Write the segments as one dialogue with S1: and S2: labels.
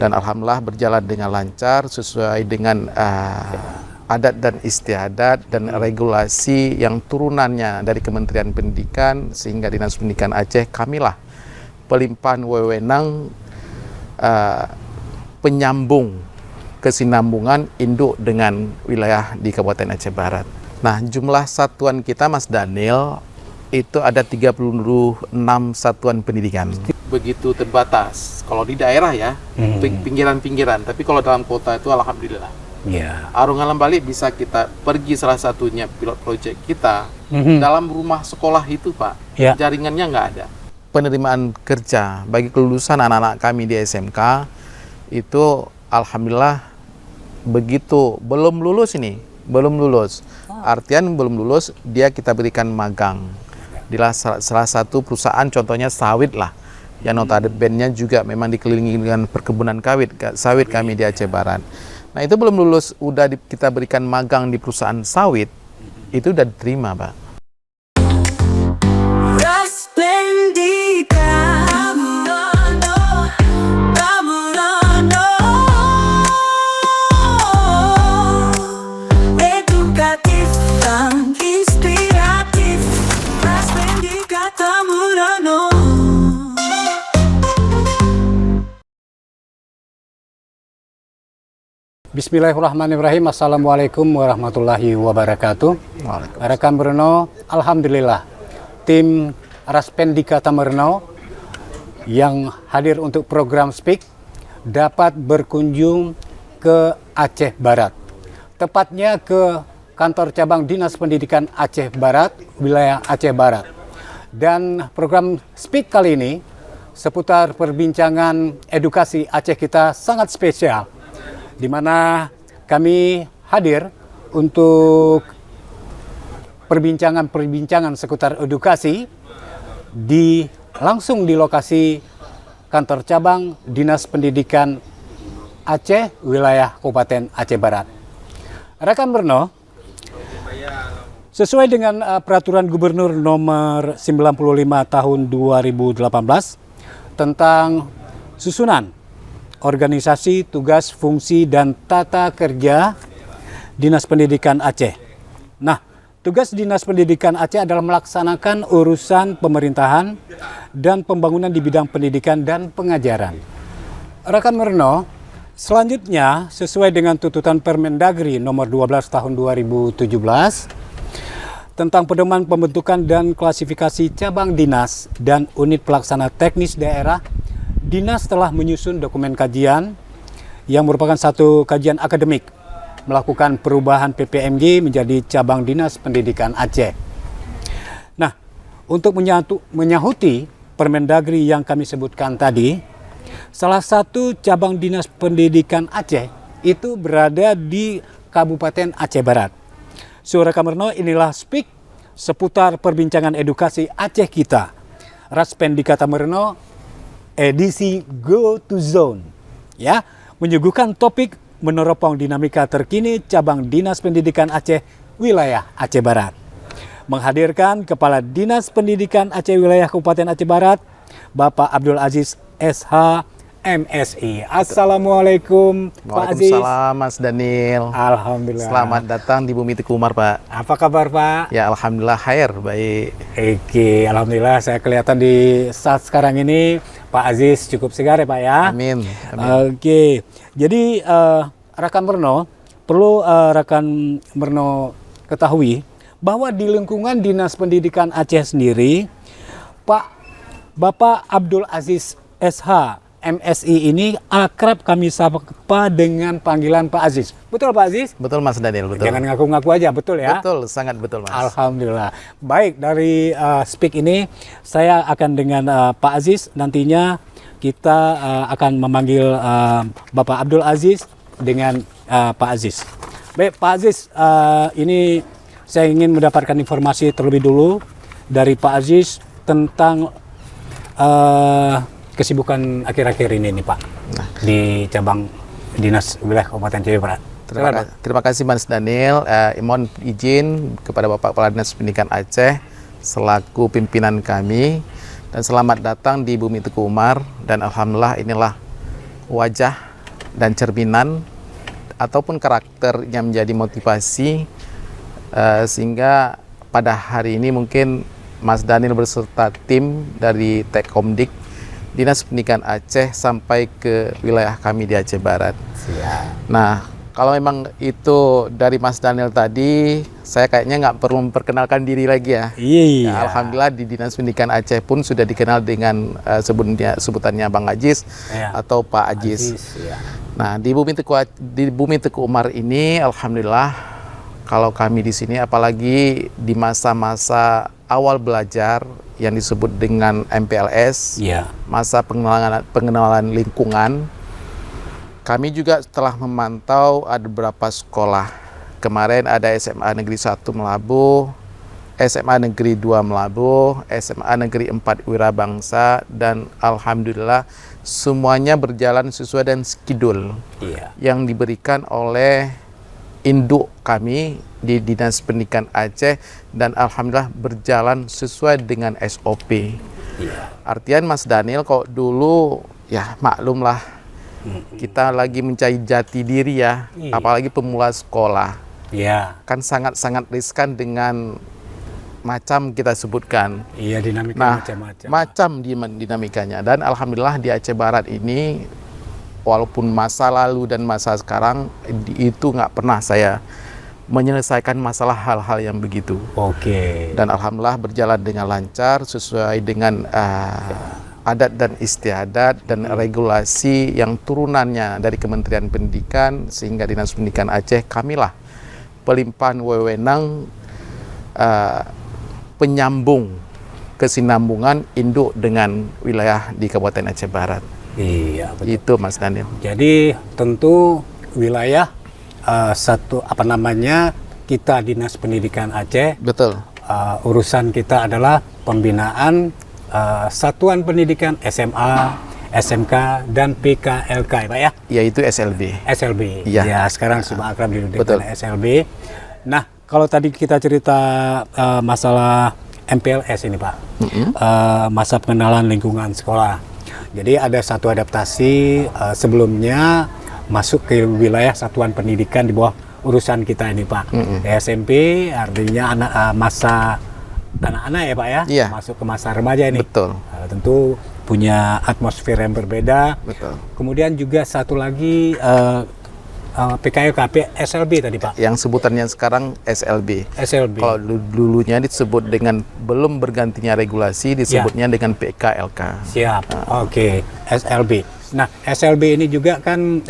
S1: Dan alhamdulillah berjalan dengan lancar sesuai dengan adat dan istiadat dan regulasi yang turunannya dari Kementerian Pendidikan, sehingga Dinas Pendidikan Aceh kamilah pelimpahan wewenang penyambung kesinambungan induk dengan wilayah di Kabupaten Aceh Barat. Nah, jumlah satuan kita, Mas Daniel, itu ada 36 satuan pendidikan. Begitu terbatas. Kalau di daerah ya, pinggiran-pinggiran. Tapi kalau dalam kota itu alhamdulillah.
S2: Ya.
S1: Arung Alam Bali bisa kita pergi, salah satunya pilot project kita dalam rumah sekolah itu, Pak.
S2: Ya.
S1: Jaringannya nggak ada. Penerimaan kerja bagi kelulusan anak-anak kami di SMK itu alhamdulillah begitu belum lulus ini, belum lulus. Artian belum lulus, dia kita berikan magang di salah satu perusahaan, contohnya sawit lah. Yang notabene juga memang dikelilingi dengan perkebunan sawit kami di Aceh Barat. Nah, itu belum lulus, kita berikan magang di perusahaan sawit, itu udah diterima, Pak.
S2: Bismillahirrahmanirrahim. Assalamualaikum warahmatullahi wabarakatuh. Rekan Brno, alhamdulillah tim Raspendika Tamerno yang hadir untuk program Speak dapat berkunjung ke Aceh Barat. Tepatnya ke kantor cabang Dinas Pendidikan Aceh Barat, wilayah Aceh Barat. Dan program Speak kali ini seputar perbincangan edukasi Aceh kita sangat spesial, di mana kami hadir untuk perbincangan seputar edukasi langsung di lokasi kantor cabang Dinas Pendidikan Aceh wilayah Kabupaten Aceh Barat. Rekan Brno, sesuai dengan peraturan Gubernur nomor 95 tahun 2018 tentang susunan organisasi, tugas, fungsi, dan tata kerja Dinas Pendidikan Aceh. Nah, tugas Dinas Pendidikan Aceh adalah melaksanakan urusan pemerintahan dan pembangunan di bidang pendidikan dan pengajaran. Rekan Brno, selanjutnya sesuai dengan tuntutan Permendagri nomor 12 tahun 2017 tentang pedoman pembentukan dan klasifikasi cabang dinas dan unit pelaksana teknis daerah, Dinas telah menyusun dokumen kajian yang merupakan satu kajian akademik melakukan perubahan PPMG menjadi cabang Dinas Pendidikan Aceh. Nah, untuk menyahuti Permendagri yang kami sebutkan tadi, salah satu cabang Dinas Pendidikan Aceh itu berada di Kabupaten Aceh Barat. Rekan Brno, inilah Speak seputar perbincangan edukasi Aceh kita. Raspendika Tamerno edisi Go to Zone, ya, menyuguhkan topik meneropong dinamika terkini cabang Dinas Pendidikan Aceh wilayah Aceh Barat. Menghadirkan Kepala Dinas Pendidikan Aceh wilayah Kabupaten Aceh Barat, Bapak Abdul Aziz SH MSI. Assalamualaikum Pak Aziz.
S1: Waalaikumsalam Mas Daniel.
S2: Alhamdulillah.
S1: Selamat datang di Bumi Teku Umar, Pak.
S2: Apa kabar, Pak?
S1: Ya, alhamdulillah khair, baik.
S2: Oke, alhamdulillah saya kelihatan di saat sekarang ini Pak Aziz cukup segar ya, Pak ya.
S1: Amin.
S2: Oke. Jadi rekan Brno, perlu rekan Brno ketahui bahwa di lingkungan Dinas Pendidikan Aceh sendiri, Bapak Abdul Aziz SH MSI ini akrab kami sapa dengan panggilan Pak Aziz. Betul Pak Aziz?
S1: Betul Mas Daniel, betul.
S2: Jangan ngaku-ngaku aja, betul ya?
S1: Betul, sangat betul Mas.
S2: Alhamdulillah. Baik, dari Speak ini saya akan dengan Pak Aziz, nantinya kita akan memanggil Bapak Abdul Aziz dengan Pak Aziz. Baik Pak Aziz, ini saya ingin mendapatkan informasi terlebih dulu dari Pak Aziz tentang kesibukan akhir-akhir ini nih Pak, di cabang Dinas Wilayah Kabupaten Aceh Barat.
S1: Terima kasih Mas Daniel. Mohon izin kepada Bapak Kepala Dinas Pendidikan Aceh selaku pimpinan kami, dan selamat datang di Bumi Teku Umar. Dan alhamdulillah inilah wajah dan cerminan ataupun karakter yang menjadi motivasi sehingga pada hari ini mungkin Mas Daniel beserta tim dari Tekkomdik Dinas Pendidikan Aceh sampai ke wilayah kami di Aceh Barat.
S2: Siap.
S1: Nah, kalau memang itu dari Mas Daniel tadi, saya kayaknya nggak perlu memperkenalkan diri lagi ya.
S2: Iya.
S1: Ya, alhamdulillah di Dinas Pendidikan Aceh pun sudah dikenal dengan sebutannya Bang Ajis atau Pak Ajis.
S2: Ya.
S1: Nah, di Bumi Teku Umar ini, alhamdulillah, kalau kami di sini, apalagi di masa-masa awal belajar yang disebut dengan MPLS, masa pengenalan lingkungan, kami juga telah memantau ada beberapa sekolah. Kemarin ada SMA Negeri 1 Melabuh, SMA Negeri 2 Melabuh, SMA Negeri 4 Wirabangsa, dan alhamdulillah semuanya berjalan sesuai dengan schedule yang diberikan oleh induk kami di Dinas Pendidikan Aceh, dan alhamdulillah berjalan sesuai dengan SOP. Artian Mas Daniel, kok dulu ya maklumlah, kita lagi mencari jati diri ya, apalagi pemula sekolah. Kan sangat-sangat riskan dengan macam kita sebutkan.
S2: Dinamika macam-macam.
S1: Dinamikanya. Dan alhamdulillah di Aceh Barat ini, walaupun masa lalu dan masa sekarang, itu nggak pernah saya menyelesaikan masalah hal-hal yang begitu. Dan alhamdulillah berjalan dengan lancar sesuai dengan adat dan istiadat dan regulasi yang turunannya dari Kementerian Pendidikan, sehingga Dinas Pendidikan Aceh kamilah pelimpahan wewenang penyambung kesinambungan induk dengan wilayah di Kabupaten Aceh Barat.
S2: Iya, betul.
S1: Itu Mas Daniel.
S2: Jadi tentu wilayah kita Dinas Pendidikan Aceh.
S1: Betul.
S2: Urusan kita adalah pembinaan satuan pendidikan SMA, SMK, dan PKLK, ya Pak ya?
S1: Yaitu SLB.
S2: SLB. Ya, sekarang sudah akrab dengan SLB. Nah, kalau tadi kita cerita masalah MPLS ini Pak, masa pengenalan lingkungan sekolah. Jadi ada satu adaptasi sebelumnya masuk ke wilayah satuan pendidikan di bawah urusan kita ini Pak. SMP artinya masa anak-anak ya Pak ya, masuk ke masa remaja ini.
S1: Betul.
S2: Tentu punya atmosfer yang berbeda.
S1: Betul.
S2: Kemudian juga satu lagi PKLK, SLB tadi Pak.
S1: Yang sebutannya sekarang SLB. Kalau dulunya disebut dengan belum bergantinya regulasi, disebutnya dengan PKLK.
S2: Siap. Oke. SLB. Nah, SLB ini juga kan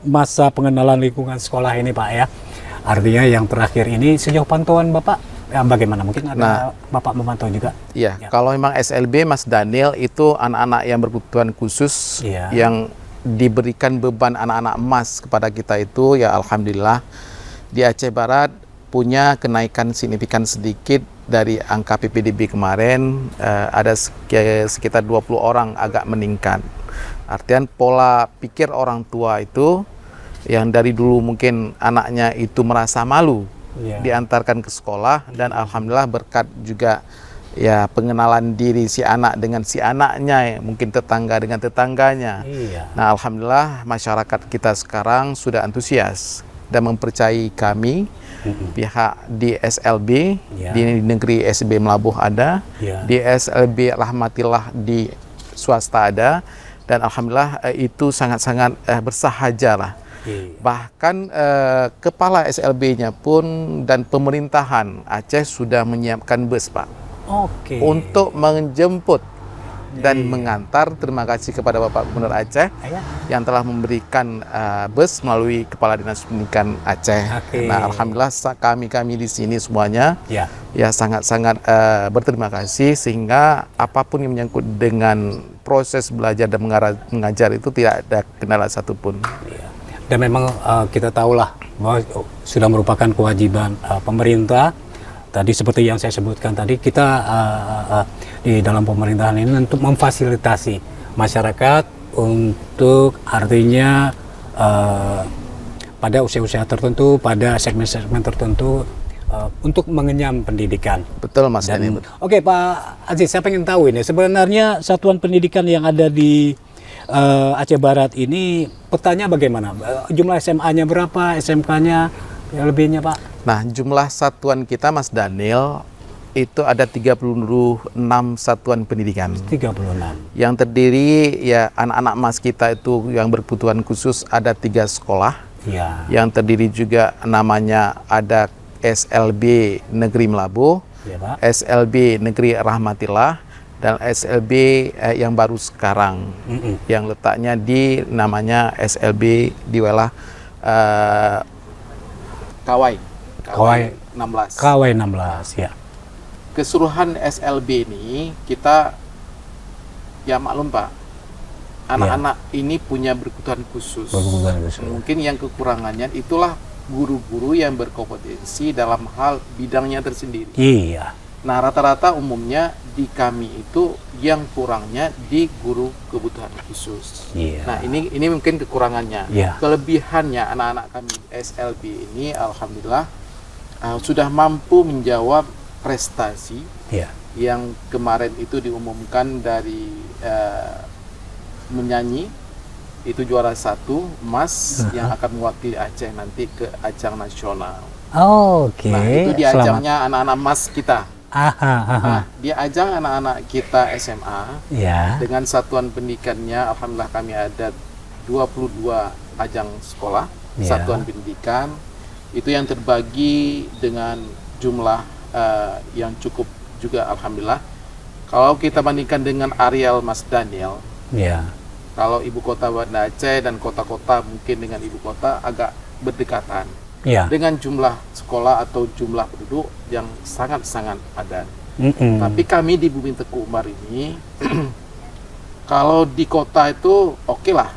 S2: masa pengenalan lingkungan sekolah ini Pak ya. Artinya yang terakhir ini sejauh pantauan Bapak bagaimana? Mungkin ada Bapak memantau juga?
S1: Iya, kalau memang SLB Mas Daniel itu anak-anak yang berkebutuhan khusus yang diberikan beban anak-anak emas kepada kita itu, ya alhamdulillah di Aceh Barat punya kenaikan signifikan sedikit dari angka PPDB kemarin, ada sekitar 20 orang agak meningkat. Artian pola pikir orang tua itu yang dari dulu mungkin anaknya itu merasa malu diantarkan ke sekolah, dan alhamdulillah berkat juga ya pengenalan diri si anak dengan si anaknya, mungkin tetangga dengan tetangganya. Nah alhamdulillah masyarakat kita sekarang sudah antusias dan mempercayai kami, pihak di SLB di negeri SB Melabuh ada, di SLB Rahmatillah di swasta ada, dan alhamdulillah itu sangat-sangat bersahaja lah. Bahkan kepala SLB-nya pun dan pemerintahan Aceh sudah menyiapkan bus Pak, untuk menjemput dan mengantar. Terima kasih kepada Bapak Gubernur Aceh yang telah memberikan bus melalui Kepala Dinas Pendidikan Aceh. Nah, alhamdulillah kami di sini semuanya ya sangat-sangat berterima kasih, sehingga apapun yang menyangkut dengan proses belajar dan mengajar itu tidak ada kendala satupun.
S2: Dan memang kita tahulah bahwa sudah merupakan kewajiban pemerintah. Tadi seperti yang saya sebutkan tadi, kita di dalam pemerintahan ini untuk memfasilitasi masyarakat untuk artinya pada usia-usia tertentu, pada segmen-segmen tertentu untuk mengenyam pendidikan.
S1: Betul Mas Daniel.
S2: Oke Pak Aziz, saya pengen tahu ini sebenarnya satuan pendidikan yang ada di Aceh Barat ini petanya bagaimana? Jumlah SMA-nya berapa, SMK-nya lebihnya Pak?
S1: Nah, jumlah satuan kita Mas Daniel itu ada 36 satuan pendidikan.
S2: 36.
S1: Yang terdiri ya anak-anak Mas kita itu yang berkebutuhan khusus ada 3 sekolah.
S2: Ya.
S1: Yang terdiri juga namanya ada SLB Negeri Melabu,
S2: Ya Pak.
S1: SLB Negeri Rahmatillah, dan SLB yang baru sekarang yang letaknya di namanya SLB di wilayah Kawai 16.
S2: KW 16 ya.
S1: Keseluruhan SLB ini kita ya maklum Pak, anak-anak ini punya berkebutuhan khusus.
S2: Berkebutuhan khusus.
S1: Mungkin yang kekurangannya itulah guru-guru yang berkompetensi dalam hal bidangnya tersendiri.
S2: Iya.
S1: Nah, rata-rata umumnya di kami itu yang kurangnya di guru kebutuhan khusus.
S2: Iya.
S1: Nah, ini mungkin kekurangannya.
S2: Iya.
S1: Kelebihannya anak-anak kami SLB ini alhamdulillah sudah mampu menjawab prestasi
S2: Iya.
S1: yang kemarin itu diumumkan dari menyanyi itu juara 1 emas yang akan mewakili Aceh nanti ke ajang nasional.
S2: Oke.
S1: Nah, itu di ajangnya anak-anak emas kita. Nah, di ajang anak-anak kita SMA
S2: Ya.
S1: dengan satuan pendidikannya alhamdulillah kami ada 22 ajang sekolah
S2: Ya.
S1: satuan pendidikan itu yang terbagi dengan jumlah yang cukup juga alhamdulillah. Kalau kita bandingkan dengan areal Mas Daniel,
S2: Ya.
S1: kalau ibu kota Banda Aceh dan kota-kota mungkin dengan ibu kota agak berdekatan
S2: Ya.
S1: dengan jumlah sekolah atau jumlah penduduk yang sangat-sangat padat. Tapi kami di Bumi Teku Umar ini kalau di kota itu oke lah,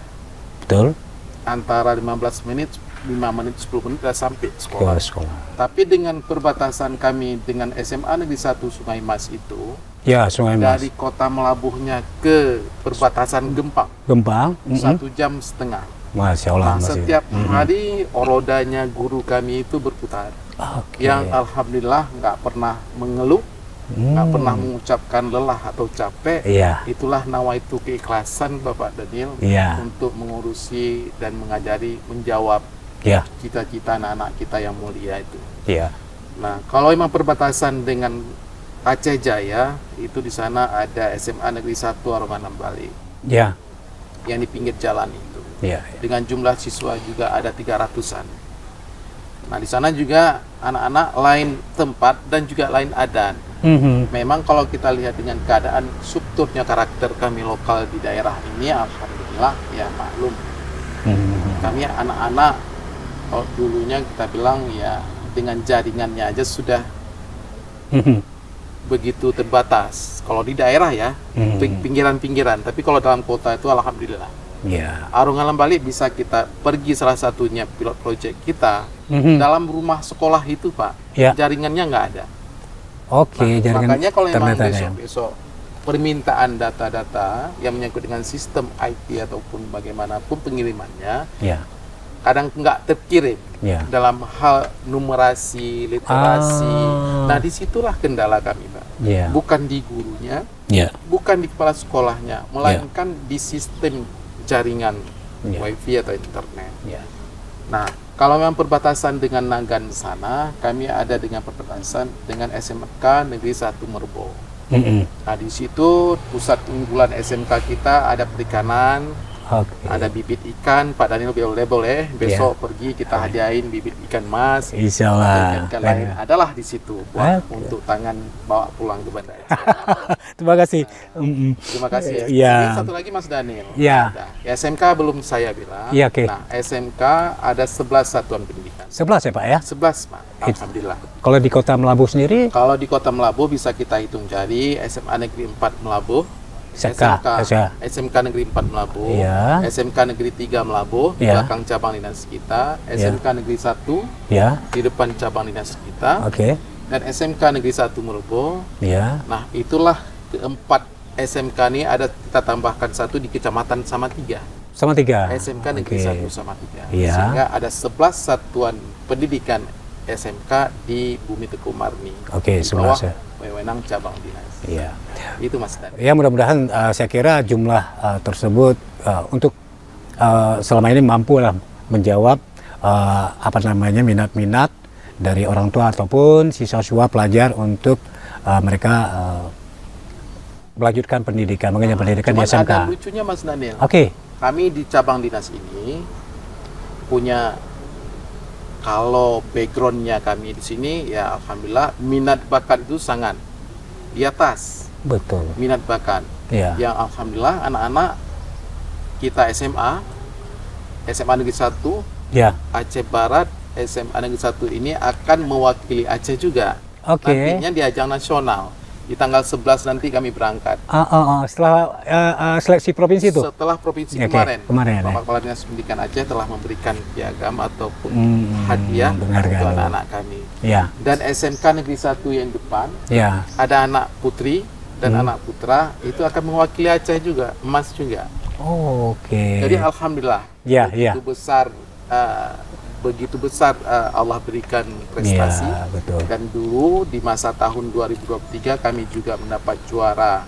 S2: Betul.
S1: antara 15 menit 5 menit 10 menit sudah sampai sekolah.
S2: Sekolah.
S1: Tapi dengan perbatasan kami dengan SMA Negeri 1 Sungai Mas itu
S2: Ya, Sungai Mas.
S1: dari kota Melabuhnya ke perbatasan Gempang
S2: Gempang.
S1: 1,5 jam.
S2: Masya Allah.
S1: Nah,
S2: masih.
S1: setiap hari orodanya guru kami itu berputar.
S2: Oke.
S1: Yang alhamdulillah nggak pernah mengeluh, nggak pernah mengucapkan lelah atau capek.
S2: Iya.
S1: Itulah nawaitu keikhlasan Bapak Daniel
S2: Iya.
S1: untuk mengurusi dan mengajari, menjawab
S2: Iya.
S1: cita-cita anak-anak kita yang mulia itu.
S2: Iya.
S1: Nah, kalau memang perbatasan dengan Aceh Jaya, itu di sana ada SMA Negeri 1 Arongan Bali
S2: Iya.
S1: yang di pinggir jalan itu.
S2: Iya.
S1: Dengan jumlah siswa juga ada 300-an. Nah, di sana juga anak-anak lain tempat dan juga lain adan. Memang kalau kita lihat dengan keadaan strukturnya karakter kami lokal di daerah ini, alhamdulillah ya maklum. Kami anak-anak kalau dulunya kita bilang ya dengan jaringannya aja sudah begitu terbatas. Kalau di daerah ya pinggiran-pinggiran, tapi kalau dalam kota itu alhamdulillah.
S2: Iya.
S1: Arongan Bali bisa kita pergi salah satunya pilot project kita dalam rumah sekolah itu Pak,
S2: Ya.
S1: jaringannya nggak ada.
S2: Oke, jaringan
S1: Makanya kalau memang
S2: internet ada ya.
S1: besok permintaan data-data yang menyangkut dengan sistem IT ataupun bagaimanapun pengirimannya,
S2: Ya.
S1: kadang nggak terkirim
S2: Ya.
S1: dalam hal numerasi, literasi. Nah, disitulah kendala kami Pak.
S2: Ya.
S1: Bukan di gurunya,
S2: Ya.
S1: bukan di kepala sekolahnya, melainkan di sistem jaringan
S2: Ya.
S1: wifi atau internet.
S2: Ya.
S1: Nah, kalau memang perbatasan dengan Nagan sana, kami ada dengan perbatasan dengan SMK Negeri 1 Merbau. Nah, di situ pusat unggulan SMK kita ada perikanan,
S2: Oke.
S1: ada bibit ikan. Pak Daniel boleh besok pergi kita hadiahin bibit ikan mas.
S2: Insya Allah.
S1: Ikan lain adalah di situ buat
S2: Oke.
S1: untuk tangan bawa pulang ke Banda Aceh.
S2: Terima kasih.
S1: Terima kasih.
S2: Iya.
S1: Kemudian satu lagi Mas Daniel.
S2: Iya.
S1: Ada. SMK belum saya bilang.
S2: Iya, oke.
S1: Nah, SMK ada 11 satuan pendidikan.
S2: 11 ya Pak ya?
S1: 11, Pak. Alhamdulillah.
S2: Kalau di Kota Melabu sendiri,
S1: Kalau di Kota Melabu bisa kita hitung jari SMA Negeri 4 Melabu, SMK Negeri 4 Melabu,
S2: Iya.
S1: SMK Negeri 3 Melabu,
S2: Iya.
S1: belakang cabang dinas kita, SMK Negeri 1
S2: ya.
S1: di depan cabang dinas kita,
S2: Oke.
S1: dan SMK Negeri 1 Merbau.
S2: Ya.
S1: Nah, itulah keempat SMK ini ada kita tambahkan satu di Kecamatan Samatiga.
S2: Sama 3.
S1: SMK Negeri
S2: Oke.
S1: 1 Samatiga.
S2: Iya.
S1: Sehingga ada 11 satuan pendidikan SMK di Bumi Teguh Marni.
S2: Oke,
S1: Di
S2: sebelah
S1: bawah
S2: saya.
S1: wewenang cabang dinas.
S2: Iya.
S1: Itu Mas Dan.
S2: Ya mudah-mudahan saya kira jumlah tersebut untuk selama ini mampu lah menjawab apa namanya minat-minat dari orang tua ataupun siswa-siswa pelajar untuk mereka melanjutkan pendidikan, mengenyam pendidikan di
S1: Cuman
S2: SMK.
S1: ada lucunya Mas Daniel.
S2: Oke.
S1: Kami di cabang dinas ini punya, kalau backgroundnya kami di sini ya alhamdulillah minat bakat itu sangat di atas.
S2: Betul.
S1: Minat bakat.
S2: Iya.
S1: Yang alhamdulillah anak-anak kita SMA Negeri 1
S2: Ya.
S1: Aceh Barat, SMA Negeri 1 ini akan mewakili Aceh juga.
S2: Oke.
S1: Nantinya di ajang nasional. Di tanggal 11 nanti kami berangkat.
S2: Setelah seleksi provinsi itu.
S1: Setelah provinsi
S2: Oke,
S1: kemarin,
S2: kemarin,
S1: Bapak
S2: ya.
S1: Kepala Dinas Pendidikan Aceh telah memberikan piagam ataupun
S2: Hmm,
S1: hadiah
S2: penghargaan.
S1: untuk anak-anak kami.
S2: Ya.
S1: Dan SMK Negeri 1 yang depan,
S2: Ya.
S1: ada anak putri dan anak putra, itu akan mewakili Aceh juga, emas juga.
S2: Oke.
S1: Jadi alhamdulillah,
S2: Ya,
S1: begitu besar Allah berikan prestasi.
S2: Ya, betul.
S1: Dan dulu di masa tahun 2023 kami juga mendapat juara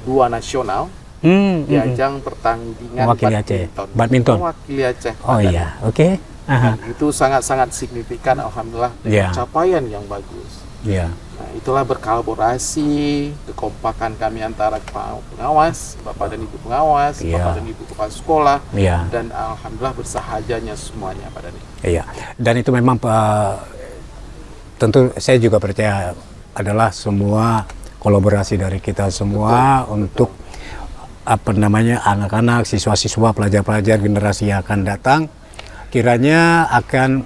S1: 2 nasional di ajang pertandingan
S2: Mewakili Aceh. Badminton.
S1: Mewakili Aceh.
S2: Oh iya, oke.
S1: Dan itu sangat-sangat signifikan, alhamdulillah,
S2: Ya.
S1: capaian yang bagus.
S2: Ya.
S1: Nah, itulah berkolaborasi, kekompakan kami antara pengawas, Bapak dan Ibu pengawas,
S2: Ya.
S1: Bapak dan Ibu kepala sekolah,
S2: Ya.
S1: dan alhamdulillah bersahajanya semuanya Pak Dani.
S2: Iya. Dan itu memang tentu saya juga percaya adalah semua kolaborasi dari kita semua untuk apa namanya anak-anak, siswa-siswa, pelajar-pelajar generasi yang akan datang kiranya akan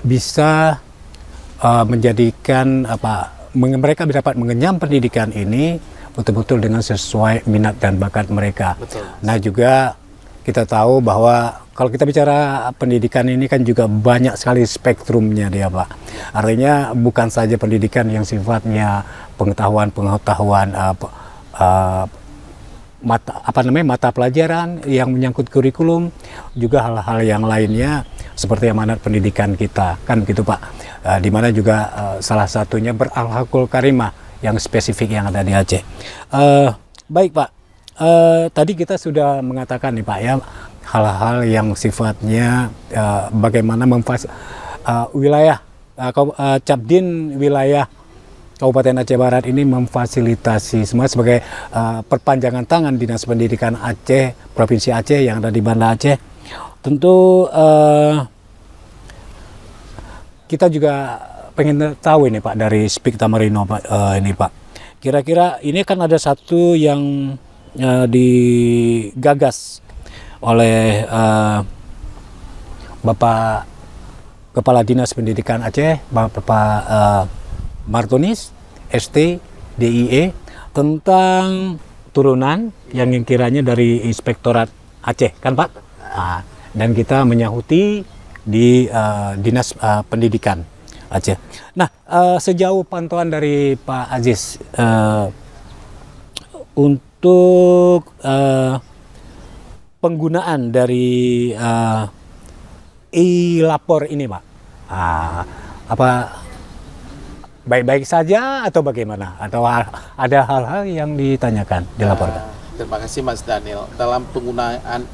S2: bisa menjadikan mereka dapat mengenyam pendidikan ini betul-betul dengan sesuai minat dan bakat mereka.
S1: Betul.
S2: Nah juga kita tahu bahwa kalau kita bicara pendidikan ini kan juga banyak sekali spektrumnya dia Pak. Artinya bukan saja pendidikan yang sifatnya pengetahuan mata pelajaran yang menyangkut kurikulum, juga hal-hal yang lainnya seperti amanat pendidikan kita kan gitu Pak. Di mana juga salah satunya berakhlakul karimah yang spesifik yang ada di Aceh. Baik Pak, tadi kita sudah mengatakan nih Pak ya hal-hal yang sifatnya bagaimana wilayah Cabdin wilayah Kabupaten Aceh Barat ini memfasilitasi semua sebagai perpanjangan tangan Dinas Pendidikan Aceh Provinsi Aceh yang ada di Banda Aceh. Tentu kita juga pengen tahu ini Pak dari Speak Tamarino Pak, ini Pak. Kira-kira ini kan ada satu yang digagas oleh Bapak Kepala Dinas Pendidikan Aceh, Bapak Martonis, ST, DIE, tentang turunan yang kiranya dari Inspektorat Aceh, kan Pak? Dan kita menyahuti di Dinas Pendidikan Aceh. Nah, sejauh pantauan dari Pak Aziz untuk penggunaan dari e-lapor ini, Pak, apa baik-baik saja atau bagaimana? Atau ada hal-hal yang ditanyakan, dilaporkan?
S1: Terima kasih Mas Daniel. Dalam penggunaan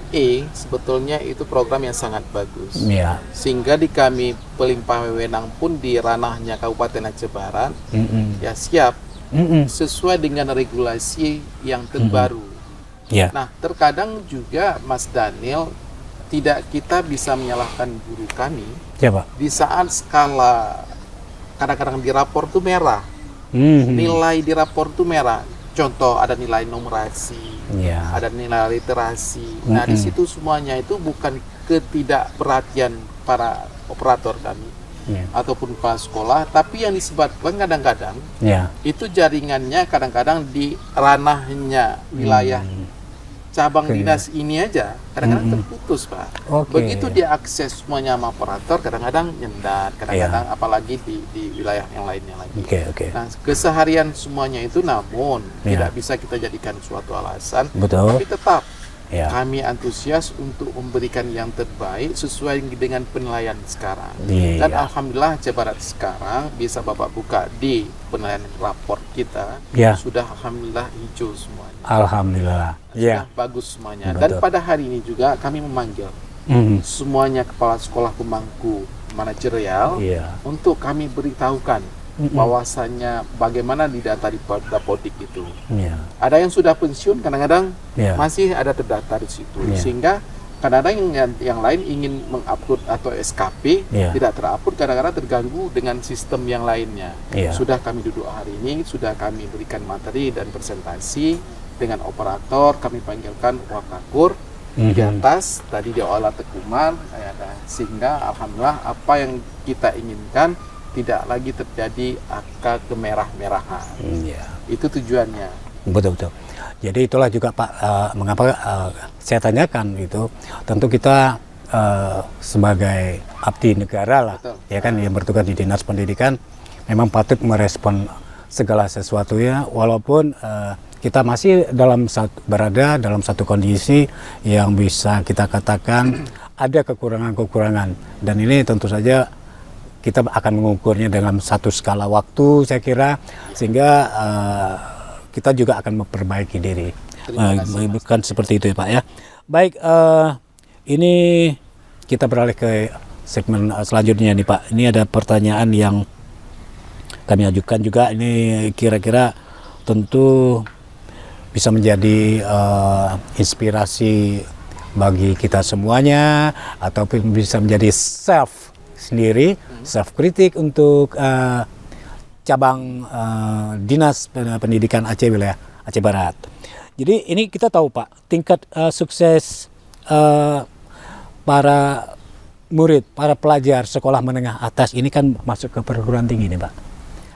S1: sebetulnya itu program yang sangat bagus.
S2: Ya.
S1: Sehingga di kami pelimpah wewenang pun di ranahnya Kabupaten Aceh Barat, ya siap sesuai dengan regulasi yang terbaru.
S2: Ya.
S1: Nah, terkadang juga Mas Daniel tidak kita bisa menyalahkan guru kami.
S2: Ya, Pak.
S1: Di saat skala kadang-kadang di rapor itu merah. Nilai di rapor itu merah. Contoh ada nilai numerasi, ada nilai literasi. Nah, di situ semuanya itu bukan ketidakperhatian para operator kami ataupun kepala sekolah, tapi yang disebabkan kadang-kadang itu jaringannya kadang-kadang di ranahnya wilayah cabang dinas ini aja kadang-kadang terputus Pak. Begitu dia akses semuanya sama operator kadang-kadang nyendat, kadang-kadang apalagi di wilayah yang lainnya lagi. Nah, keseharian semuanya itu namun tidak bisa kita jadikan suatu alasan.
S2: Betul.
S1: Tapi tetap
S2: Ya.
S1: Kami antusias untuk memberikan yang terbaik sesuai dengan penilaian sekarang.
S2: Iya.
S1: Dan alhamdulillah Aceh Barat sekarang bisa Bapak buka di penilaian rapor kita,
S2: Ya.
S1: sudah alhamdulillah hijau semuanya.
S2: Alhamdulillah.
S1: Sudah
S2: Ya.
S1: bagus semuanya.
S2: Betul.
S1: Dan pada hari ini juga kami memanggil
S2: Mhm.
S1: semuanya kepala sekolah pemangku manajerial
S2: Iya.
S1: untuk kami beritahukan bahwasannya bagaimana di data di Dapodik itu.
S2: Iya.
S1: Ada yang sudah pensiun, kadang-kadang
S2: Iya.
S1: masih ada terdaftar di situ.
S2: Iya.
S1: Sehingga kadang-kadang yang lain ingin mengupload atau SKP
S2: Iya.
S1: tidak terupload, kadang-kadang terganggu dengan sistem yang lainnya.
S2: Iya.
S1: Sudah kami duduk hari ini, sudah kami berikan materi dan presentasi dengan operator, kami panggilkan Wakakur di atas, tadi di olah tekuman, sehingga alhamdulillah apa yang kita inginkan tidak lagi terjadi angka kemerah-merahan.
S2: Iya.
S1: Itu tujuannya.
S2: Betul. Jadi itulah juga Pak, mengapa saya tanyakan itu. Tentu kita sebagai abdi negara lah,
S1: Betul.
S2: ya kan, yang bertugas di dinas pendidikan, memang patut merespon segala sesuatunya, walaupun kita masih berada dalam satu kondisi yang bisa kita katakan ada kekurangan-kekurangan, dan ini tentu saja kita akan mengukurnya dalam satu skala waktu, saya kira, sehingga kita juga akan memperbaiki diri. Bukan seperti itu ya Pak ya. Baik, ini kita beralih ke segmen selanjutnya nih Pak. Ini ada pertanyaan yang kami ajukan juga. Ini kira-kira tentu bisa menjadi inspirasi bagi kita semuanya, ataupun bisa menjadi self kritik untuk cabang dinas pendidikan Aceh wilayah Aceh Barat. Jadi ini kita tahu Pak, tingkat sukses para murid, para pelajar sekolah menengah atas ini kan masuk ke perguruan tinggi nih Pak.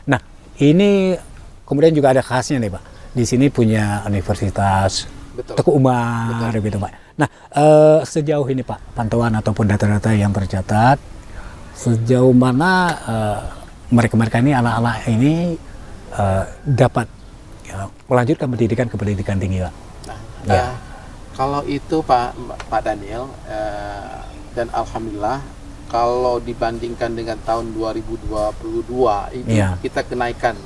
S2: Nah ini kemudian juga ada khasnya nih Pak. Di sini punya Universitas
S1: Betul.
S2: Teguh Umar gitu Pak. Nah sejauh ini Pak, pantauan ataupun data-data yang tercatat, sejauh mana mereka-mereka ini, anak-anak ini dapat melanjutkan pendidikan ke pendidikan tinggi Pak?
S1: Nah, kalau itu Pak Daniel, dan alhamdulillah kalau dibandingkan dengan tahun 2022 itu kita kenaikan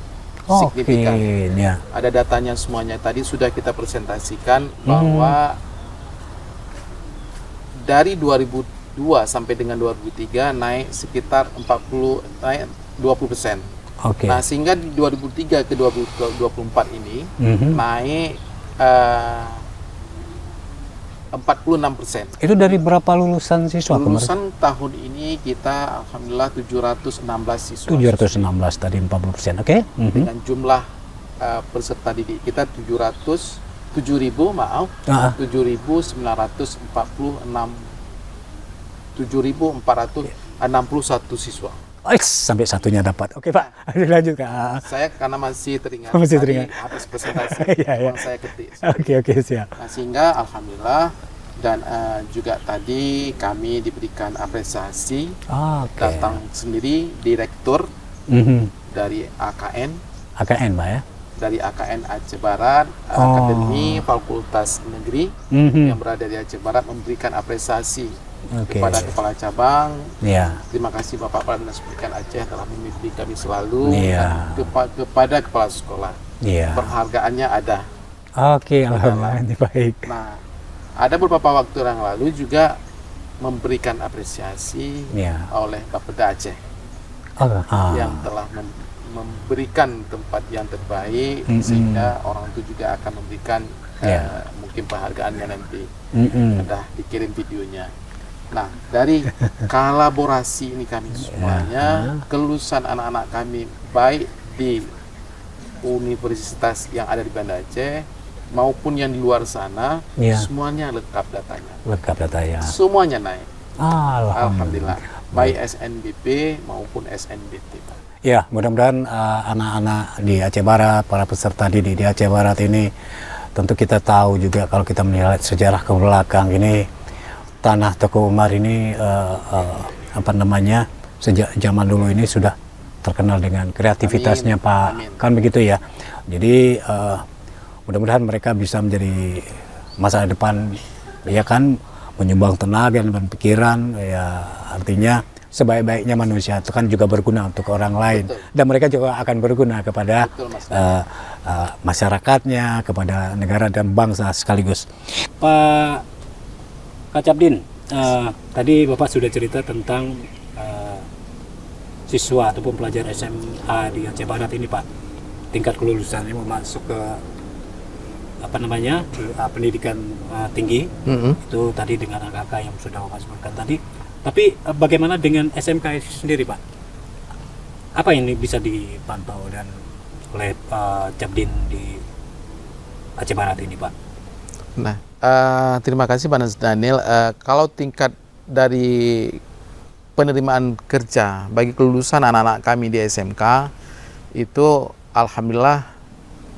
S1: signifikan.
S2: Ya.
S1: Ada datanya semuanya, tadi sudah kita presentasikan bahwa dari 2002 sampai dengan 2003 naik sekitar 20%. Nah, sehingga di 2003 ke 2024 ini naik 46%.
S2: Itu dari berapa lulusan siswa?
S1: Lulusan tahun ini kita alhamdulillah 716 siswa.
S2: 716 tadi 40%. Oke.
S1: Dengan jumlah peserta didik kita 7.461 siswa.
S2: Sampai satunya dapat. Oke Pak, lanjut Kak.
S1: Saya karena masih teringat, habis presentasi, saya ketik.
S2: Oke, siap.
S1: Nah, sehingga alhamdulillah, dan juga tadi kami diberikan apresiasi, datang sendiri direktur dari AKN
S2: Pak ya?
S1: Dari AKN Aceh Barat, Akademi Fakultas Negeri yang berada di Aceh Barat memberikan apresiasi kepada kepala cabang. Terima kasih Bapak Kepala Dinas Pendidikan Aceh telah membimbing kami selalu, dan kepada kepala sekolah. Perhargaannya ada.
S2: Alhamdulillah, baik.
S1: Nah, ada beberapa waktu yang lalu juga memberikan apresiasi oleh Bapeda Aceh yang telah memberikan tempat yang terbaik, sehingga orang itu juga akan memberikan mungkin penghargaannya nanti. Sudah dikirim videonya. Nah, dari kolaborasi ini kami semuanya, kelulusan anak-anak kami baik di universitas yang ada di Banda Aceh maupun yang di luar sana, semuanya lengkap datanya. Semuanya naik. Alhamdulillah. Baik SNBP maupun SNBT.
S2: Ya, mudah-mudahan anak-anak di Aceh Barat, para peserta didik di Aceh Barat ini, tentu kita tahu juga kalau kita melihat sejarah ke belakang ini, tanah Teguh Umar ini sejak zaman dulu ini sudah terkenal dengan kreativitasnya Pak. Kan begitu ya. Jadi mudah-mudahan mereka bisa menjadi masa depan ya kan, menyumbang tenaga dan pikiran, ya artinya sebaik-baiknya manusia itu kan juga berguna untuk orang lain.
S1: Betul.
S2: Dan mereka juga akan berguna kepada
S1: Betul, Mas.
S2: masyarakatnya, kepada negara dan bangsa sekaligus. Pak Kacapdin, tadi Bapak sudah cerita tentang siswa ataupun pelajar SMA di Aceh Barat ini, Pak, tingkat kelulusannya mau masuk ke pendidikan tinggi. Itu tadi dengan angka yang sudah Bapak sebutkan tadi. Tapi bagaimana dengan SMK itu sendiri, Pak? Apa yang bisa dipantau dan oleh Capdin di Aceh Barat ini, Pak?
S1: Nah, terima kasih Pak Daniel. Kalau tingkat dari penerimaan kerja bagi kelulusan anak-anak kami di SMK itu alhamdulillah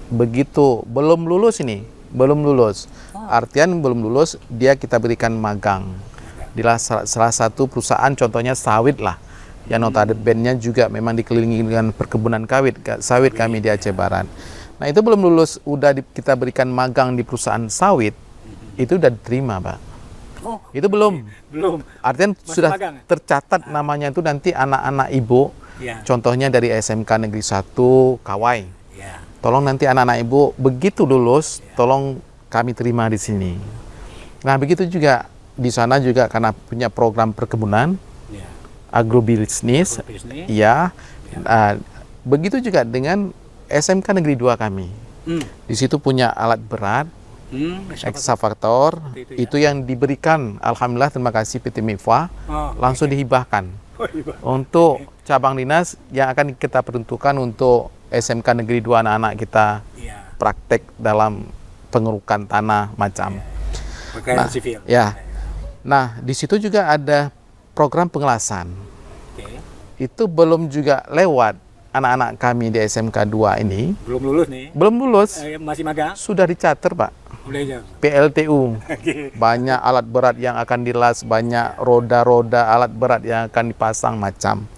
S1: begitu belum lulus ini, belum lulus. Artian belum lulus, dia kita berikan magang. Di salah satu perusahaan, contohnya sawit lah, yang notabene juga memang dikelilingi dengan perkebunan sawit kami di Aceh Barat. Nah itu belum lulus, kita berikan magang di perusahaan sawit, itu udah diterima, Pak.
S2: Oh,
S1: itu belum. Artinya
S2: Masih
S1: sudah
S2: magang, ya?
S1: tercatat namanya itu nanti anak-anak ibu,
S2: Ya.
S1: contohnya dari SMK Negeri 1 Kawai.
S2: Ya.
S1: Tolong nanti anak-anak ibu begitu lulus, tolong kami terima di sini. Nah begitu juga di sana juga karena punya program perkebunan,
S2: Ya.
S1: agrobisnis,
S2: Agrobisnis.
S1: ya. Begitu juga dengan SMK Negeri 2 kami. Di situ punya alat berat, ekskavator,
S2: Itu ya.
S1: itu yang diberikan, alhamdulillah terima kasih PT Mifa, langsung dihibahkan untuk cabang dinas yang akan kita peruntukkan untuk SMK Negeri 2 anak-anak kita
S2: Ya.
S1: praktek dalam pengerukan tanah macam.
S2: Pakaian sivil.
S1: Ya. Nah, di situ juga ada program pengelasan.
S2: Oke.
S1: Itu belum juga lewat anak-anak kami di SMK 2 ini.
S2: Belum lulus nih.
S1: Belum lulus,
S2: Masih magang?
S1: sudah dicater, Pak.
S2: Udah aja.
S1: PLTU. Banyak alat berat yang akan dilas, banyak roda-roda alat berat yang akan dipasang macam.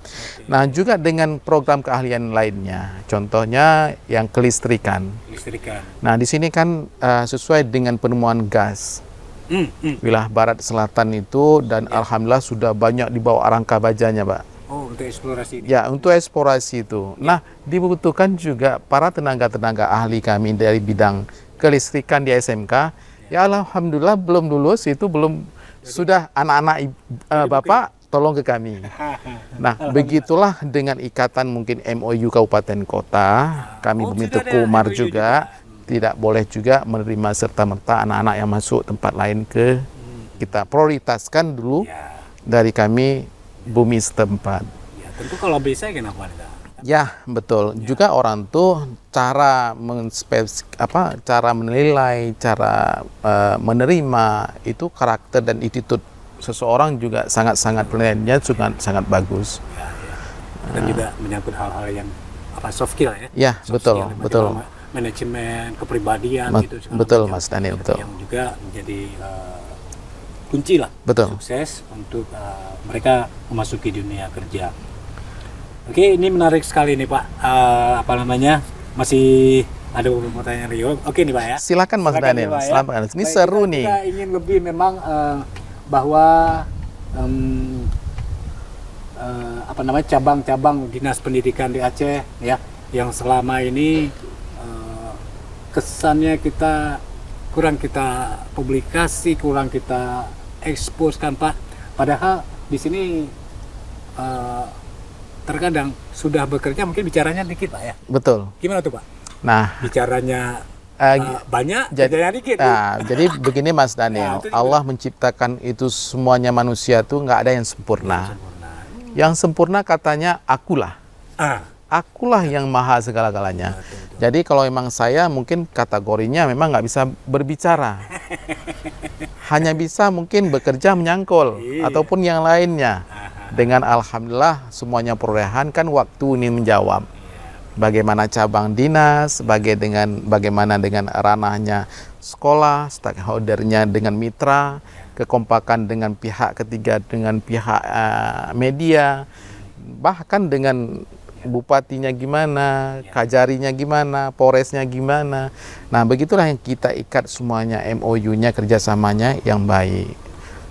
S1: Nah, juga dengan program keahlian lainnya. Contohnya yang kelistrikan.
S2: Listrikan.
S1: Nah, di sini kan sesuai dengan penemuan gas. Wilayah barat selatan itu, dan alhamdulillah sudah banyak dibawa rangka bajanya, Pak.
S2: Oh, untuk eksplorasi ini.
S1: Ya, untuk eksplorasi itu. Nah, dibutuhkan juga para tenaga-tenaga ahli kami dari bidang kelistrikan di SMK. Ya, alhamdulillah belum lulus itu, belum sudah anak-anak Bapak tolong ke kami. Nah, begitulah dengan ikatan mungkin MOU Kabupaten Kota, kami
S2: sudah
S1: membentuk
S2: ada
S1: Kumar
S2: MOU
S1: juga. Tidak boleh juga menerima serta-merta anak-anak yang masuk tempat lain ke kita prioritaskan dulu dari kami bumi setempat.
S2: Ya, tentu kalau bisa kenapa tidak?
S1: Ya, betul. Juga orang tuh cara cara menilai, cara menerima itu karakter dan attitude seseorang juga sangat-sangat penilaiannya sangat bagus.
S2: Dan juga menyangkut hal-hal yang soft skill ya.
S1: Ya,
S2: Soft
S1: betul,
S2: skill,
S1: betul.
S2: Manajemen, kepribadian gitu. segala
S1: Betul,
S2: macam.
S1: Mas Daniel, betul.
S2: Yang juga menjadi kunci lah
S1: Betul.
S2: sukses untuk mereka memasuki dunia kerja. Oke, ini menarik sekali nih Pak. Masih ada beberapa pertanyaan Rio. Oke nih Pak ya.
S1: Silakan Mas
S2: Silakan
S1: Daniel.
S2: nih, Pak, ya.
S1: Silakan. Ini
S2: Baik,
S1: seru
S2: kita
S1: nih.
S2: ingin lebih memang bahwa cabang-cabang dinas pendidikan di Aceh ya, yang selama ini kesannya kurang kita publikasi, kurang kita ekspos kan Pak. Padahal di sini terkadang sudah bekerja mungkin bicaranya dikit Pak ya.
S1: Betul.
S2: Gimana tuh Pak?
S1: Nah,
S2: Bicaranya banyak, bicaranya dikit.
S1: jadi begini Mas Daniel,
S2: itu juga.
S1: Allah menciptakan itu semuanya manusia tuh nggak ada yang sempurna. Yang sempurna katanya akulah. Akulah yang maha segala-galanya. Jadi kalau memang saya mungkin kategorinya memang nggak bisa berbicara. Hanya bisa mungkin bekerja menyangkul ataupun yang lainnya. Dengan alhamdulillah semuanya perolehan kan waktu ini menjawab. Bagaimana cabang dinas, bagaimana dengan ranahnya sekolah, stakeholdernya dengan mitra, kekompakan dengan pihak ketiga, dengan pihak media, bahkan dengan bupatinya gimana, kajarinya gimana, polresnya gimana. Nah, begitulah yang kita ikat semuanya, MOU-nya, kerjasamanya yang baik.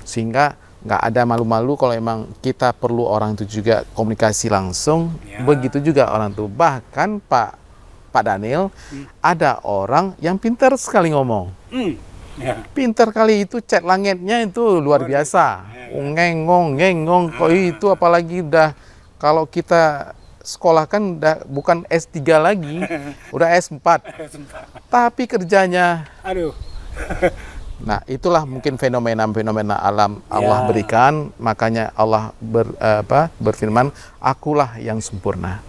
S1: Sehingga nggak ada malu-malu kalau emang kita perlu orang itu juga komunikasi langsung. Begitu juga orang itu. Bahkan Pak Daniel, ada orang yang pintar sekali ngomong. Pintar kali itu, chat langitnya itu luar biasa. Ngengong, kok itu apalagi udah, kalau kita sekolah kan udah bukan S3 lagi, udah S4. Tapi kerjanya,
S2: Aduh.
S1: nah itulah mungkin fenomena alam Allah berikan, makanya Allah berfirman, akulah yang sempurna.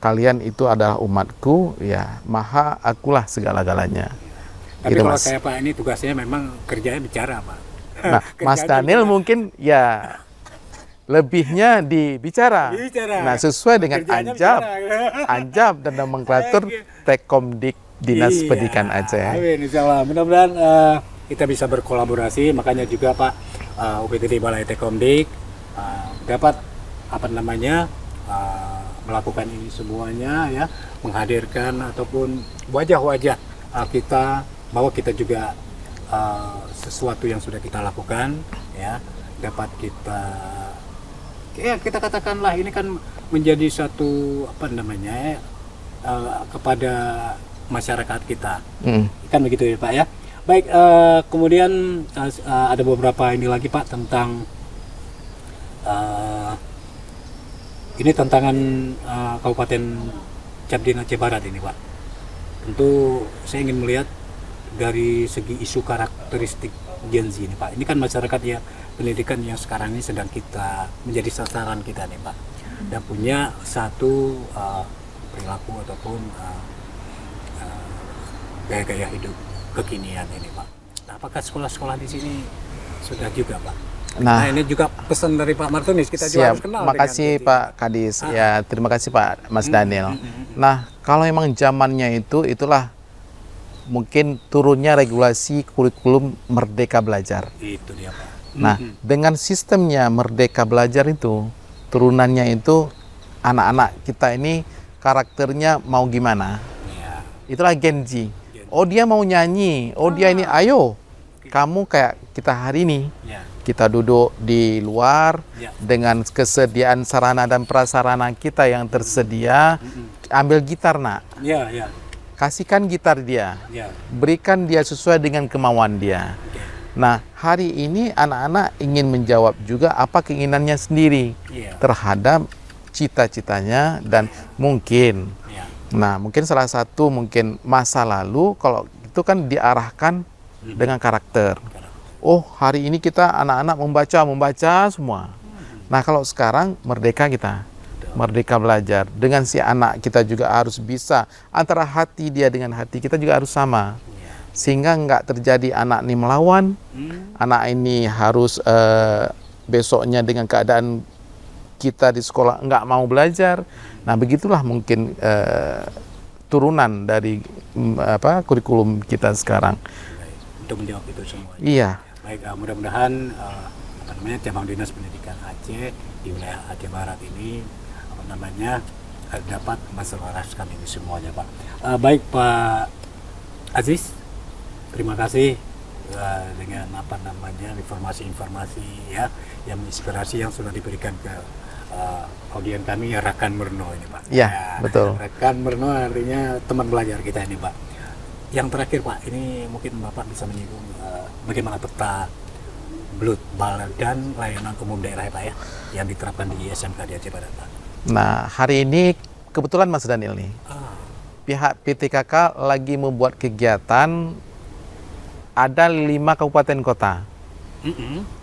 S1: Kalian itu adalah umatku, ya maha akulah segala-galanya.
S2: Tapi
S1: Gitu,
S2: kalau
S1: Mas.
S2: saya Pak ini tugasnya memang kerjanya bicara Pak.
S1: Nah, Mas Daniel mungkin ya lebihnya di bicara.
S2: Bicara.
S1: Nah, sesuai dengan
S2: Kerjanya
S1: Anjab,
S2: bicara.
S1: Anjab dan nomenklatur Tekomdik Dinas
S2: Iya.
S1: Pendidikan Aceh.
S2: Amin, insyaallah. Mudah-mudahan kita bisa berkolaborasi. Makanya juga Pak, UPTD Balai Tekomdik dapat melakukan ini semuanya ya, menghadirkan ataupun wajah-wajah kita, bahwa kita juga sesuatu yang sudah kita lakukan ya dapat kita katakanlah ini kan menjadi satu kepada masyarakat kita. Kan begitu ya Pak ya. Baik, kemudian ada beberapa ini lagi Pak tentang ini tantangan Kabupaten Cabdin Aceh Barat ini Pak. Tentu saya ingin melihat dari segi isu karakteristik Gen Z ini Pak. Ini kan masyarakat ya pendidikan yang sekarang ini sedang kita menjadi sasaran kita nih Pak. Dan punya satu perilaku ataupun gaya-gaya hidup kekinian ini Pak. Nah, apakah sekolah-sekolah di sini sudah juga Pak? Nah, ini juga pesan dari Pak Martunis, kita juga harus kenal.
S1: Makasih Pak Kadis. Ya, terima kasih Pak Mas Daniel. Nah, kalau emang zamannya itulah mungkin turunnya regulasi kurikulum Merdeka Belajar.
S2: Itu dia Pak.
S1: Nah, dengan sistemnya Merdeka Belajar itu, turunannya itu anak-anak kita ini karakternya mau gimana?
S2: Ya.
S1: Itulah Gen Z. Oh, dia mau nyanyi. Oh, dia ini, ayo. Kamu kayak kita hari ini.
S2: Ya.
S1: Kita duduk di luar dengan kesediaan sarana dan prasarana kita yang tersedia. Ambil gitar, Nak.
S2: Ya, ya.
S1: Kasihkan gitar dia.
S2: Ya.
S1: Berikan dia sesuai dengan kemauan dia. Nah, hari ini anak-anak ingin menjawab juga apa keinginannya sendiri terhadap cita-citanya dan mungkin. Nah, mungkin salah satu mungkin masa lalu kalau itu kan diarahkan dengan karakter. Oh, hari ini kita anak-anak membaca semua. Nah, kalau sekarang merdeka kita. Merdeka belajar. Dengan si anak kita juga harus bisa antara hati dia dengan hati kita juga harus sama. Sehingga nggak terjadi anak ini melawan, anak ini harus besoknya dengan keadaan kita di sekolah nggak mau belajar. Nah, begitulah mungkin turunan dari kurikulum kita sekarang.
S2: Untuk menjawab itu semua.
S1: Iya.
S2: Baik, mudah-mudahan cabang dinas pendidikan Aceh di wilayah Aceh Barat ini dapat menselaraskan ini semuanya Pak. Baik Pak Aziz, terima kasih dengan informasi-informasi ya yang menginspirasi yang sudah diberikan ke audien kami ya, Rekan Merno ini Pak.
S1: Ya, betul.
S2: Rekan Merno artinya teman belajar kita ini Pak. Yang terakhir Pak, ini mungkin Bapak bisa menyinggung bagaimana peta BLUT dan layanan umum daerah Pak ya yang diterapkan di SMK di Aceh Barat Pak.
S1: Nah, hari ini kebetulan Mas Daniel nih, pihak PTKK lagi membuat kegiatan, ada 5 kabupaten kota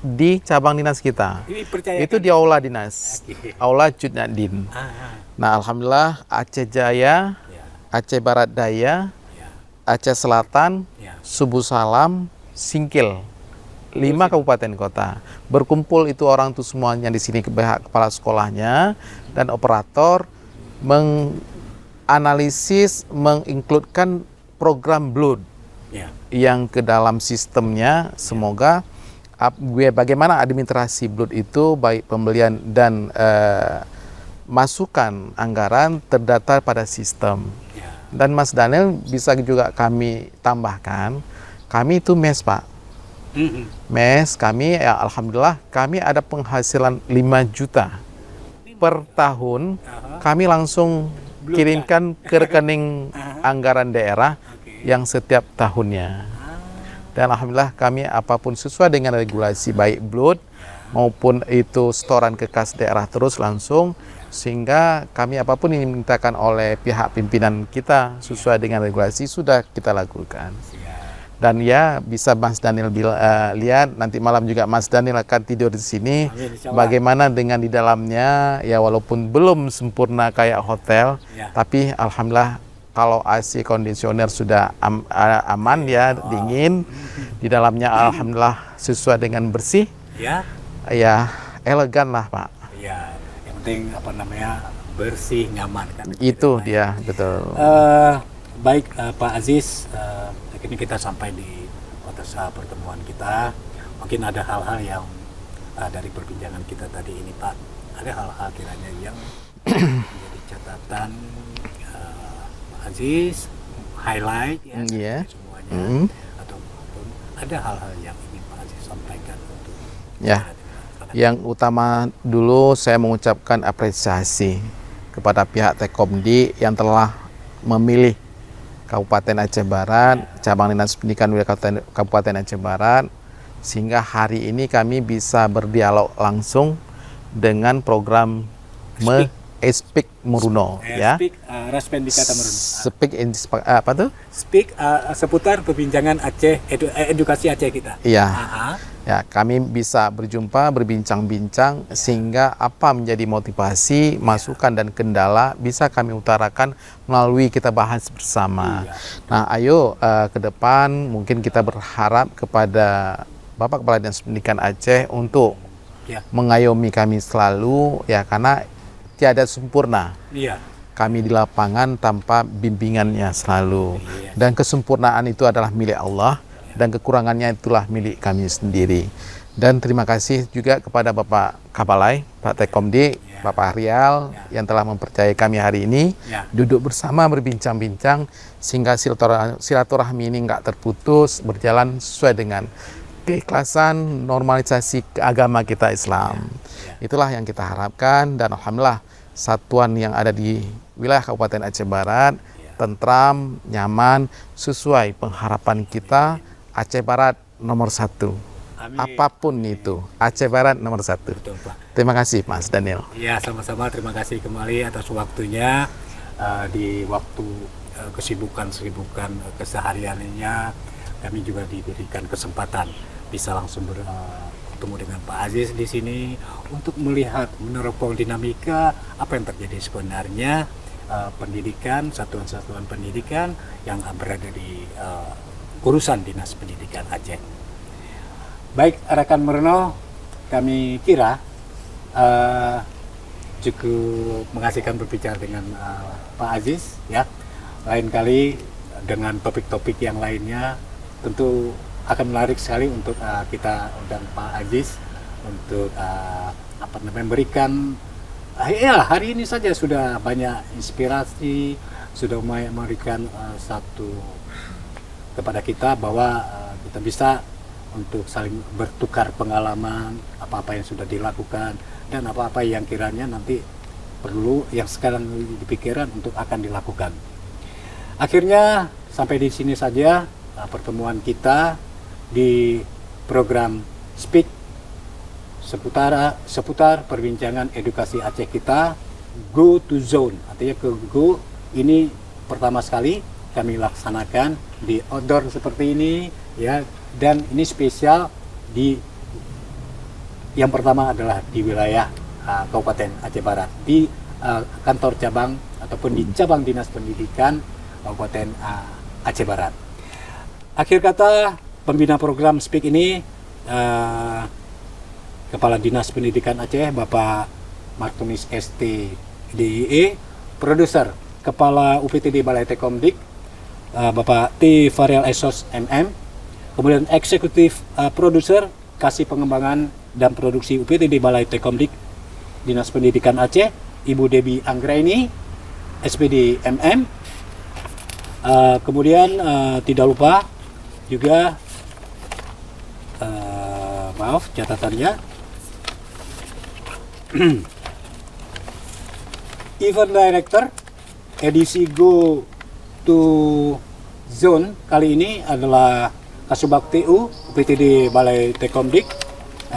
S1: di cabang dinas kita. Itu di aula dinas, aula Cudnadin. Nah, alhamdulillah Aceh Jaya, Aceh Barat Daya, Aceh Selatan, Subuh Salam, Singkil, 5 kabupaten kota. Berkumpul itu orang itu semuanya di sini, pihak kepala sekolahnya dan operator menganalisis, menginkludkan program BLUT yang ke dalam sistemnya. Semoga bagaimana administrasi BLUT itu baik pembelian dan masukan anggaran terdata pada sistem. Dan Mas Daniel bisa juga kami tambahkan, kami itu mes Pak. Mes kami ya alhamdulillah kami ada penghasilan 5 juta per tahun. Kami langsung kirimkan ke rekening anggaran daerah yang setiap tahunnya. Dan alhamdulillah kami apapun sesuai dengan regulasi baik blood maupun itu setoran ke kas daerah terus langsung, sehingga kami apapun yang dimintakan oleh pihak pimpinan kita sesuai dengan regulasi sudah kita lakukan. Dan ya bisa Mas Daniel lihat nanti malam juga Mas Daniel akan tidur di sini. Bagaimana dengan di dalamnya ya walaupun belum sempurna kayak hotel, tapi alhamdulillah kalau AC kondisioner sudah aman ya dingin, di dalamnya alhamdulillah sesuai dengan bersih. Ya elegan lah Pak.
S2: Ya, yang penting bersih, nyaman kan.
S1: Itu dia betul.
S2: Baik Pak Aziz, ini kita sampai di batas pertemuan kita. Mungkin ada hal-hal yang dari perbincangan kita tadi ini Pak, ada hal-hal kiranya yang menjadi catatan Pak Aziz, highlight ya semuanya, atau ada hal-hal yang ingin Pak Aziz sampaikan untuk
S1: Yang utama dulu saya mengucapkan apresiasi kepada pihak Tekomdi yang telah memilih Kabupaten Aceh Barat, cabang Dinas Pendidikan Wilayah Kabupaten Aceh Barat, sehingga hari ini kami bisa berdialog langsung dengan program Speak Meruno ya.
S2: Speak Raspendikata Meruno.
S1: Speak apa tuh?
S2: Speak seputar perbincangan Aceh edukasi Aceh kita.
S1: Iya. Ya, kami bisa berjumpa, berbincang-bincang sehingga apa menjadi motivasi, masukan dan kendala bisa kami utarakan melalui kita bahas bersama. Nah, ayo ke depan mungkin kita berharap kepada Bapak Kepala Dinas Pendidikan Aceh untuk mengayomi kami selalu ya, karena tiada sempurna. Kami di lapangan tanpa bimbingannya selalu. Dan kesempurnaan itu adalah milik Allah. Dan kekurangannya itulah milik kami sendiri. Dan terima kasih juga kepada Bapak Kapalai, Pak Tekomdi, Bapak Rial yang telah mempercayai kami hari ini duduk bersama berbincang-bincang sehingga silaturahmi ini nggak terputus, berjalan sesuai dengan keikhlasan normalisasi agama kita Islam. Itulah yang kita harapkan dan alhamdulillah satuan yang ada di wilayah Kabupaten Aceh Barat tentram, nyaman, sesuai pengharapan kita. Aceh Barat nomor 1. Amin. Apapun itu, Aceh Barat nomor 1.
S2: Betul, Pak.
S1: Terima kasih Mas Daniel.
S2: Ya, sama-sama, terima kasih kembali atas waktunya di waktu kesibukan kesehariannya. Kami juga diberikan kesempatan bisa langsung bertemu dengan Pak Aziz di sini untuk melihat meneropong dinamika apa yang terjadi sebenarnya pendidikan, satuan-satuan pendidikan yang berada di urusan Dinas Pendidikan Aceh. Baik rekan Meruno, kami kira cukup mengasihkan berbicara dengan Pak Aziz ya. Lain kali dengan topik-topik yang lainnya tentu akan menarik sekali untuk kita undang Pak Aziz untuk memberikan hari ini saja sudah banyak inspirasi, sudah memberikan satu kepada kita bahwa kita bisa untuk saling bertukar pengalaman apa-apa yang sudah dilakukan dan apa-apa yang kiranya nanti perlu yang sekarang dipikirkan untuk akan dilakukan. Akhirnya sampai di sini saja pertemuan kita di program Speak seputar perbincangan edukasi Aceh kita Go to Zone, artinya ke Go ini pertama sekali kami laksanakan di outdoor seperti ini ya, dan ini spesial di yang pertama adalah di wilayah Kabupaten Aceh Barat di kantor cabang ataupun di cabang Dinas Pendidikan Kabupaten Aceh Barat. Akhir kata pembina program Speak ini Kepala Dinas Pendidikan Aceh Bapak Martunis ST DIE, produser Kepala UPTD Balai Tekomdik Bapak T. Farial Esos MM, kemudian eksekutif produser Kasih Pengembangan dan Produksi UPTD Balai Tekomdik Dinas Pendidikan Aceh Ibu Debbie Anggraini, SPD MM. Kemudian tidak lupa juga maaf catatannya Event Director edisi Go to Zone kali ini adalah Kasubag TU UPTD Balai Tekomdik,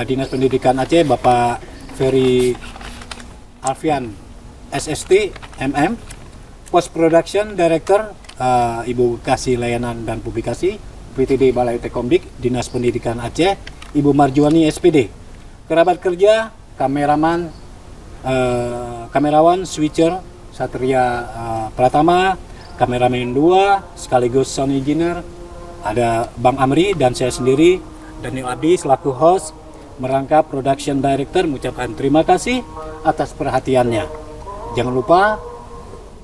S2: Dinas Pendidikan Aceh, Bapak Ferry Alfian SST MM. Post Production Director Ibu Kasih Layanan dan Publikasi UPTD Balai Tekomdik, Dinas Pendidikan Aceh, Ibu Marjuani SPD. Kerabat kerja, kameraman, kamerawan, switcher, Satria Pratama, kameramen 2, sekaligus sound engineer, ada Bang Amri dan saya sendiri, Daniel Abdi selaku host, merangkap production director, mengucapkan terima kasih atas perhatiannya. Jangan lupa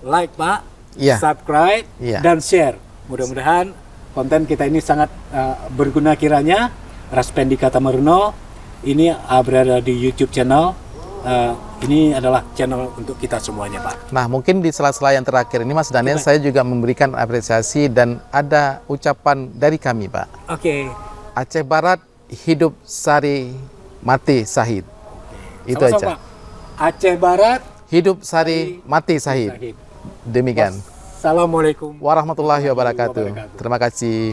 S2: like Pak,
S1: Iya.
S2: subscribe,
S1: Iya.
S2: dan share. Mudah-mudahan konten kita ini sangat berguna kiranya. Raspendi Kata Meruno ini berada di YouTube channel. Ini adalah channel untuk kita semuanya, Pak.
S1: Nah, mungkin di sela-sela yang terakhir ini Mas Daniel, saya juga memberikan apresiasi dan ada ucapan dari kami, Pak.
S2: Oke.
S1: Aceh Barat hidup sari mati sahid. Itu
S2: Sama-sama.
S1: aja.
S2: Aceh Barat
S1: Hidup sari mati sahid.
S2: Sahid.
S1: Demikian.
S2: Assalamualaikum
S1: Warahmatullahi wabarakatuh. Terima kasih.